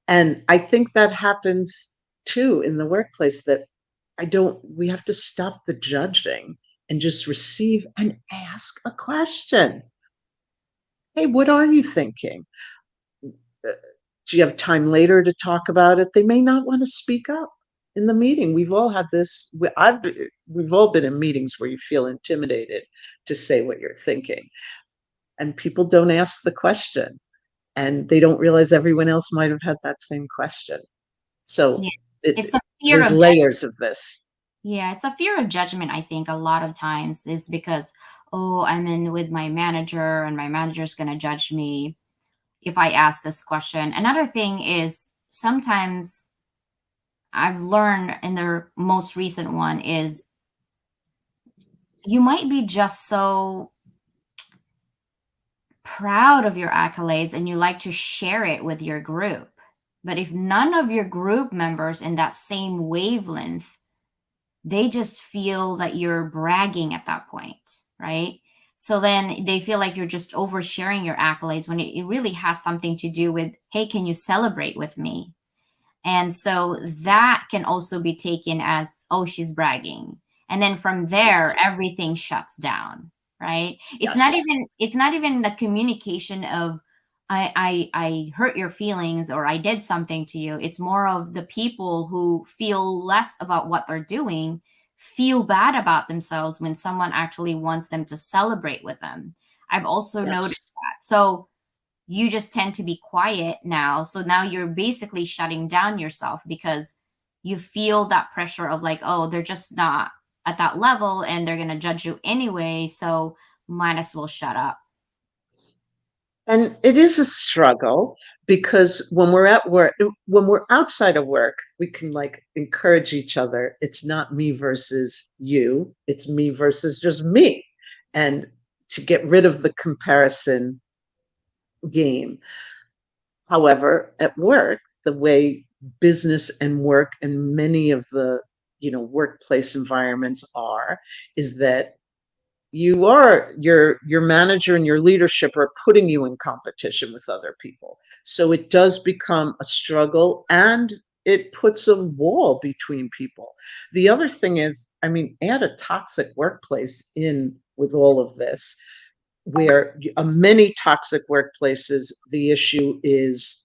And I think that happens too in the workplace, that we have to stop the judging and just receive and ask a question. Hey, what are you thinking? Do you have time later to talk about it? They may not want to speak up in the meeting. We've all had this. We've all been in meetings where you feel intimidated to say what you're thinking, and people don't ask the question, and they don't realize everyone else might have had that same question. So Yeah. it, It's a fear there's of layers of this. Yeah, it's a fear of judgment, I think, a lot of times is because, oh, I'm in with my manager and my manager's going to judge me if I ask this question. Another thing is sometimes I've learned in the most recent one is you might be just so proud of your accolades and you like to share it with your group. But if none of your group members in that same wavelength, they just feel that you're bragging at that point, right? So then they feel like you're just oversharing your accolades when it really has something to do with, hey, can you celebrate with me? And so that can also be taken as, oh, she's bragging. And then from there, everything shuts down, right? Yes. It's not even the communication of I hurt your feelings or I did something to you. It's more of the people who feel less about what they're doing, feel bad about themselves when someone actually wants them to celebrate with them. I've also Yes. noticed that. So you just tend to be quiet now. So now you're basically shutting down yourself because you feel that pressure of like, oh, they're just not at that level and they're going to judge you anyway. So might as well shut up. And it is a struggle, because when we're at work, when we're outside of work, we can like encourage each other. It's not me versus you, it's me versus just me. And to get rid of the comparison game. However, at work, the way business and work and many of the, workplace environments are, is that your manager and your leadership are putting you in competition with other people. So it does become a struggle, and it puts a wall between people. The other thing is, I mean, add a toxic workplace in with all of this, where many toxic workplaces, the issue is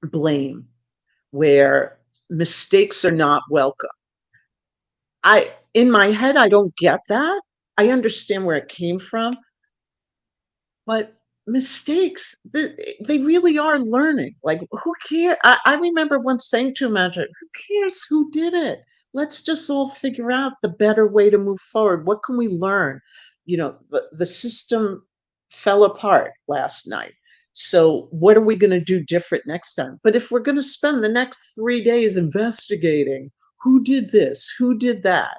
blame, where mistakes are not welcome. In my head, I don't get that. I understand where it came from, but mistakes, they really are learning. Like, who cares? I remember once saying to a manager, who cares who did it? Let's just all figure out the better way to move forward. What can we learn? The system fell apart last night. So what are we going to do different next time? But if we're going to spend the next 3 days investigating who did this, who did that,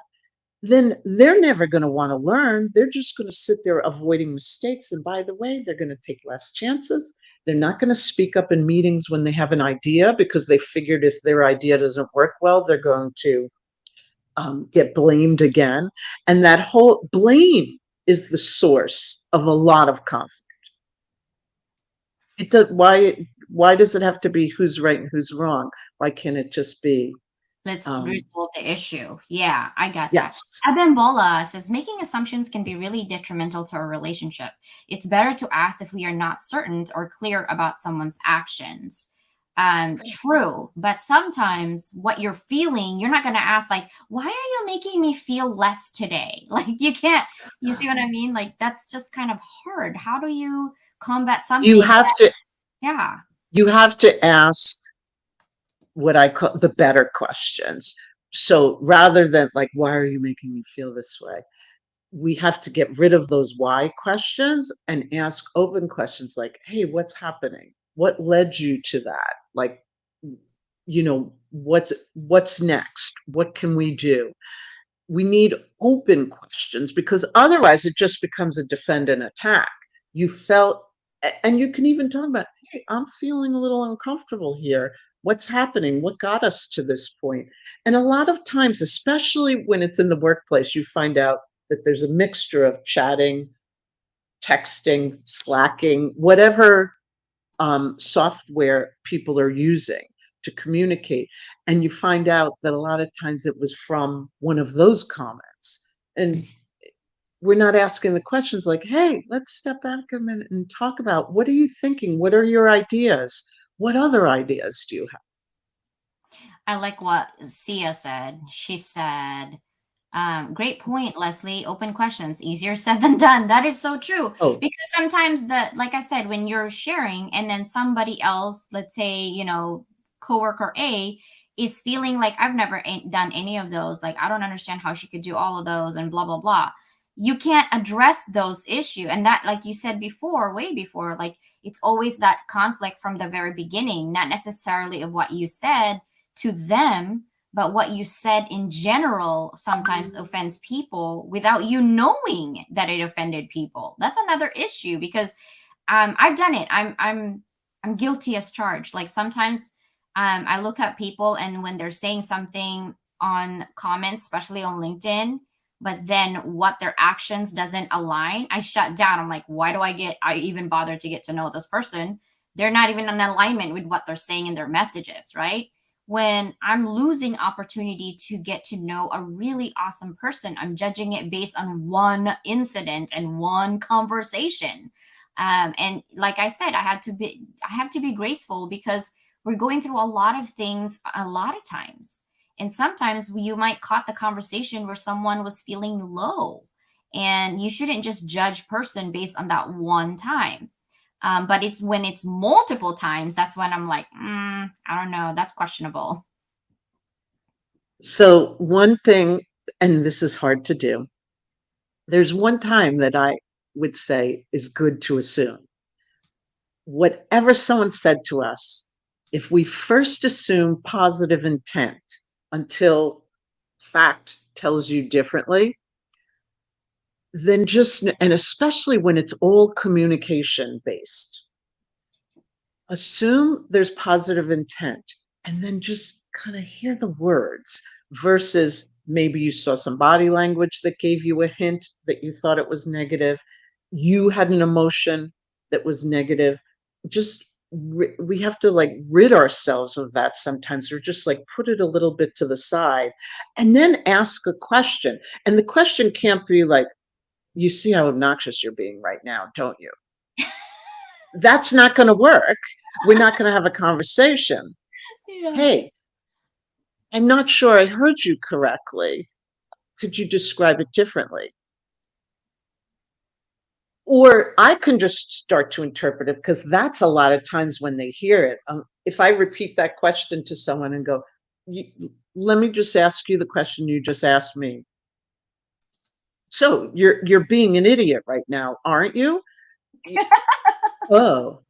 then they're never going to want to learn. They're just going to sit there avoiding mistakes. And by the way, they're going to take less chances. They're not going to speak up in meetings when they have an idea, because they figured if their idea doesn't work well, they're going to get blamed again. And that whole blame is the source of a lot of conflict. Why does it have to be who's right and who's wrong? Why can't it just be Let's resolve the issue. Yeah, I got that. yes. Abimbola says making assumptions can be really detrimental to a relationship. It's better to ask if we are not certain or clear about someone's actions. True, but sometimes what you're feeling, you're not going to ask like, "Why are you making me feel less today?" Like you can't. You see what I mean? Like that's just kind of hard. How do you combat something? You have to Yeah. you have to ask what I call the better questions. So rather than like, why are you making me feel this way? we have to get rid of those why questions and ask open questions like, hey, what's happening? What led you to that? Like, what's next? What can we do? We need open questions because otherwise it just becomes a defend and attack. You felt, and you can even talk about, hey, I'm feeling a little uncomfortable here. What's happening? What got us to this point? And a lot of times, especially when it's in the workplace, you find out that there's a mixture of chatting, texting, slacking, whatever software people are using to communicate. And you find out that a lot of times it was from one of those comments. And we're not asking the questions like, hey, let's step back a minute and talk about what are you thinking? What are your ideas? What other ideas do you have? I like what Sia said. She said, great point, Leslie. Open questions, easier said than done. That is so true. Oh, Because sometimes like I said, when you're sharing and then somebody else, let's say, coworker A is feeling like I've never done any of those. Like, I don't understand how she could do all of those and blah, blah, blah. You can't address those issues. And that, like you said before, way before, like it's always that conflict from the very beginning, not necessarily of what you said to them, but what you said in general sometimes offends people without you knowing that it offended people. That's another issue because I've done it. I'm guilty as charged. Like sometimes I look at people and when they're saying something on comments, especially on LinkedIn, but then what their actions doesn't align, I shut down. I'm like, why do I even bother to get to know this person? They're not even in alignment with what they're saying in their messages, right? When I'm losing opportunity to get to know a really awesome person, I'm judging it based on one incident and one conversation. And like I said, I have to be graceful because we're going through a lot of things a lot of times. And sometimes you might caught the conversation where someone was feeling low, and you shouldn't just judge person based on that one time. But it's when it's multiple times, that's when I'm like, I don't know, that's questionable. so one thing, and this is hard to do, there's one time that I would say is good to assume. Whatever someone said to us, if we first assume positive intent until fact tells you differently, then just, and especially when it's all communication based, assume there's positive intent and then just kind of hear the words versus maybe you saw some body language that gave you a hint that you thought it was negative. You had an emotion that was negative. Just we have to like rid ourselves of that sometimes, or just like put it a little bit to the side and then ask a question. And the question can't be like, you see how obnoxious you're being right now, don't you? That's not going to work. We're not going to have a conversation. Yeah. Hey, I'm not sure I heard you correctly. Could you describe it differently? Or I can just start to interpret it because that's a lot of times when they hear it. If I repeat that question to someone and go, let me just ask you the question you just asked me. So you're being an idiot right now, aren't you? Oh,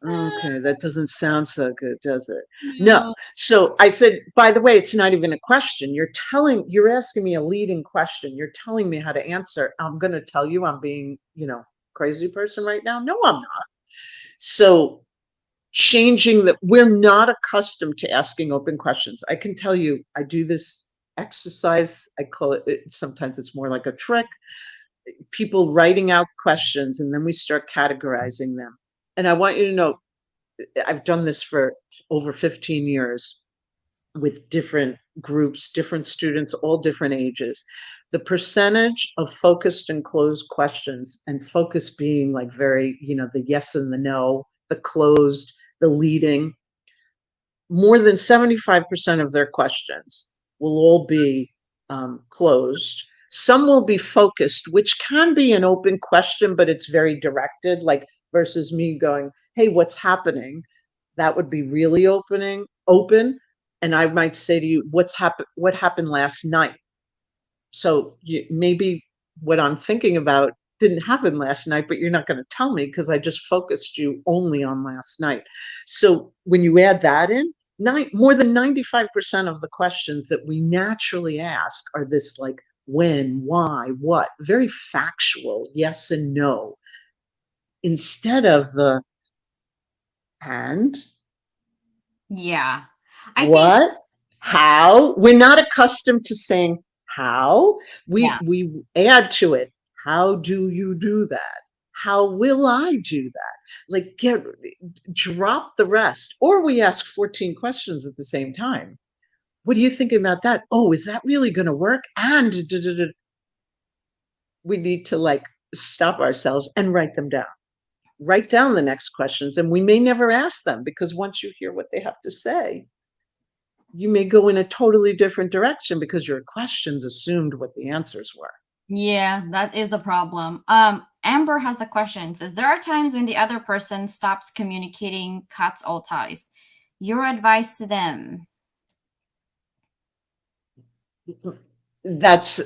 okay, that doesn't sound so good, does it? No. No. So I said, by the way, it's not even a question. You're asking me a leading question. You're telling me how to answer. I'm going to tell you I'm being, crazy person right now. No, I'm not. So changing that, we're not accustomed to asking open questions. I can tell you, I do this exercise. I call sometimes it's more like a trick. People writing out questions and then we start categorizing them. And I want you to know, I've done this for over 15 years with different groups, different students, all different ages. The percentage of focused and closed questions, and focus being like very, the yes and the no, the closed, the leading, more than 75% of their questions will all be closed. Some will be focused, which can be an open question, but it's very directed, like versus me going, hey, what's happening? That would be really open. And I might say to you, what happened last night? So maybe what I'm thinking about didn't happen last night, but you're not going to tell me because I just focused you only on last night. So when you add that in, more than 95% of the questions that we naturally ask are this like when, why, what, very factual, yes and no, instead of the and, Yeah. I think, what, how. We're not accustomed to saying how. yeah. We add to it. How do you do that? How will I do that? Like drop the rest. Or we ask 14 questions at the same time. What do you think about that? Oh, is that really going to work? And we need to like stop ourselves and write them down. Write down the next questions, and we may never ask them because once you hear what they have to say, you may go in a totally different direction because your questions assumed what the answers were. Yeah, that is the problem. Amber has a question. Says there are times when the other person stops communicating, cuts all ties. Your advice to them? That's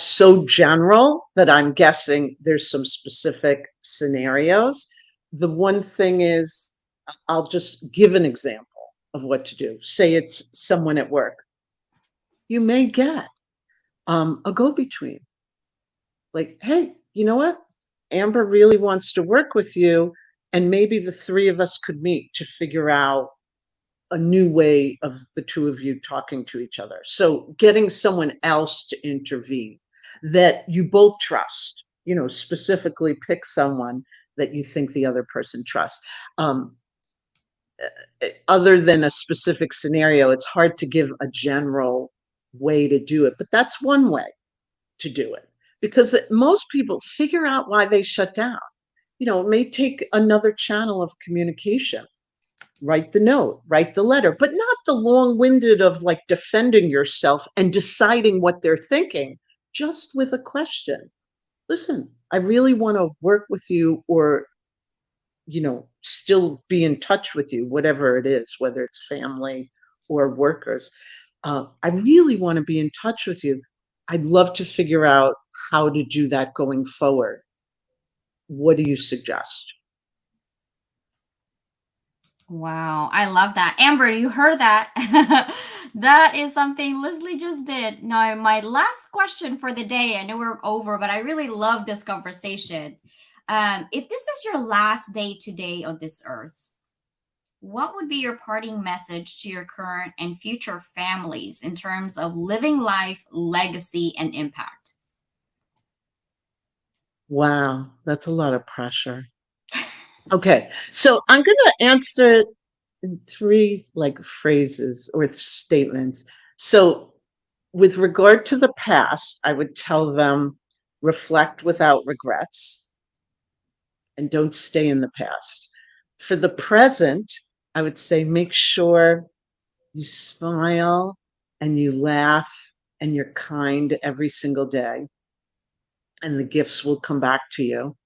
so general that I'm guessing there's some specific scenarios. The one thing is, I'll just give an example of what to do. Say it's someone at work. You may get a go-between. Like, hey, you know what? Amber really wants to work with you, and maybe the three of us could meet to figure out a new way of the two of you talking to each other. So getting someone else to intervene that you both trust, specifically pick someone that you think the other person trusts. Other than a specific scenario, it's hard to give a general way to do it, but that's one way to do it because most people figure out why they shut down. It may take another channel of communication. Write the note, write the letter, but not the long-winded of like defending yourself and deciding what they're thinking, just with a question. Listen, I really want to work with you, or still be in touch with you, whatever it is, whether it's family or workers. I really want to be in touch with you. I'd love to figure out how to do that going forward. What do you suggest? Wow, I love that. Amber, you heard that? That is something Leslie just did. Now, my last question for the day, I know we're over, but I really love this conversation. If this is your last day today on this earth, what would be your parting message to your current and future families in terms of living life, legacy, and impact? Wow, that's a lot of pressure. Okay, so I'm going to answer it in three like phrases or statements. So, with regard to the past, I would tell them reflect without regrets and don't stay in the past. For the present, I would say make sure you smile and you laugh and you're kind every single day, and the gifts will come back to you.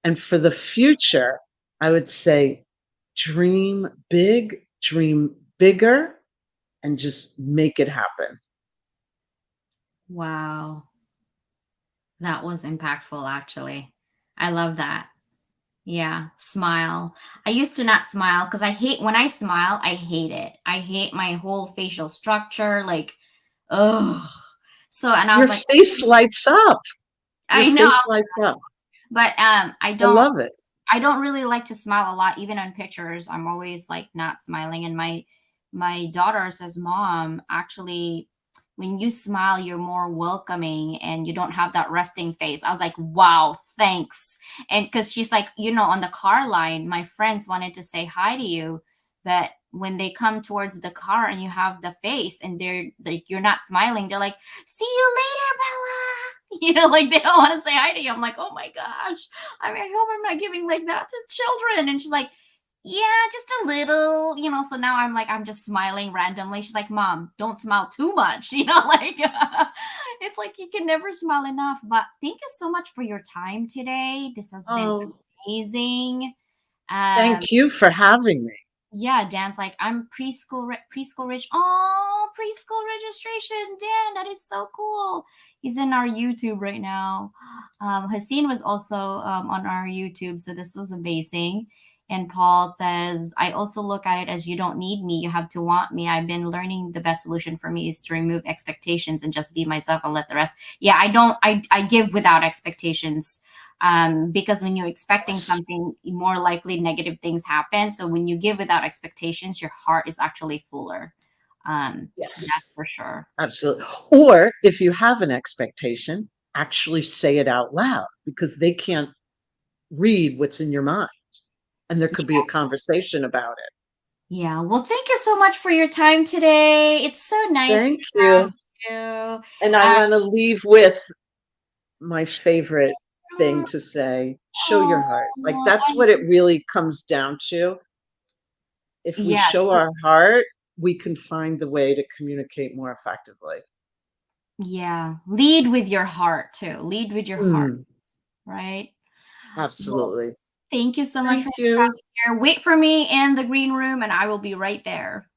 And for the future, I would say dream big, dream bigger, and just make it happen. Wow, that was impactful, actually. I love that. Yeah, smile. I used to not smile because I hate when I smile, I hate it. I hate my whole facial structure. Like, ugh. So, and I Your was like, face lights up. Your I know, face lights up. but I love it. I don't really like to smile a lot, even on pictures. I'm always like not smiling. And my daughter says, "Mom, actually, when you smile, you're more welcoming and you don't have that resting face." I was like, "Wow, thanks." And because she's like, on the car line, my friends wanted to say hi to you, but when they come towards the car and you have the face and they're like, you're not smiling, they're like, "See you later, Bella." Like they don't want to say hi to you. I'm like, "Oh my gosh. I mean, I hope I'm not giving like that to children." And she's like, "Yeah, just a little." So now I'm just smiling randomly. She's like, "Mom, don't smile too much." Like it's like you can never smile enough. But thank you so much for your time today. This has been Oh, amazing. Um, thank you for having me. yeah, Dan's like, I'm preschool rich. Oh, preschool registration. Dan, that is so cool. He's in our YouTube right now. Haseen was also on our YouTube, so this was amazing. And Paul says, I also look at it as you don't need me, you have to want me. I've been learning the best solution for me is to remove expectations and just be myself and let the rest. Yeah, I give without expectations. Because when you're expecting something, more likely negative things happen. So when you give without expectations, your heart is actually fuller. Yes, that's for sure. absolutely. Or if you have an expectation, actually say it out loud, because they can't read what's in your mind. And there could be a conversation about it. Yeah. Well, thank you so much for your time today. It's so nice Thank to you. have you. And I want to leave with my favorite thing to say, show your heart. Like, that's what it really comes down to. If we Yes. show our heart, we can find the way to communicate more effectively. Yeah. Lead with your heart too. Lead with your heart, Mm, right? Well, absolutely. thank you so much Thank for you. having here. Wait for me in the green room and I will be right there.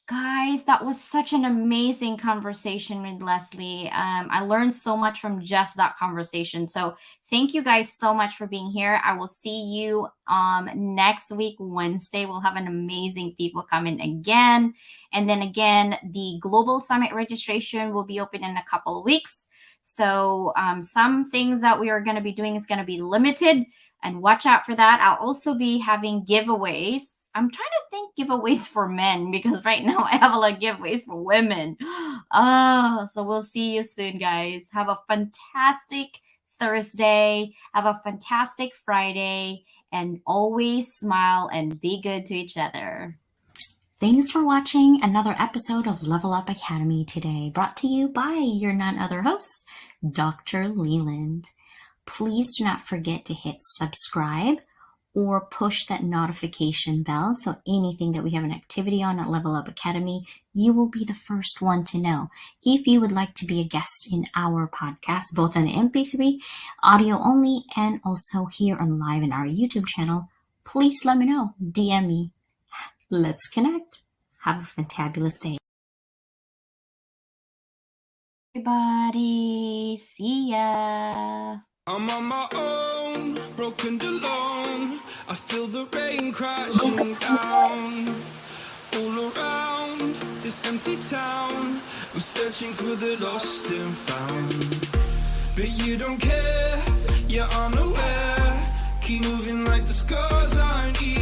Guys, that was such an amazing conversation with Leslie. I learned so much from just that conversation. So thank you guys so much for being here. I will see you next week, Wednesday. We'll have an amazing people coming again. And then again, the Global Summit registration will be open in a couple of weeks. So some things that we are going to be doing is going to be limited, and watch out for that. I'll also be having giveaways. I'm trying to think giveaways for men, because right now I have a lot of giveaways for women. Oh, so we'll see you soon, guys. Have a fantastic Thursday. Have a fantastic Friday. And always smile and be good to each other. Thanks for watching another episode of Level Up Academy today, brought to you by your none other host, Dr. Leland. Please do not forget to hit subscribe or push that notification bell, so anything that we have an activity on at Level Up Academy, you will be the first one to know. If you would like to be a guest in our podcast, both on the MP3, audio only, and also here on live in our YouTube channel, please let me know. DM me. Let's connect. Have a fantabulous day. Everybody, see ya. I'm on my own, broken and alone. I feel the rain crashing down all around this empty town. I'm searching for the lost and found, but you don't care, you're unaware. Keep moving like the scars aren't easy.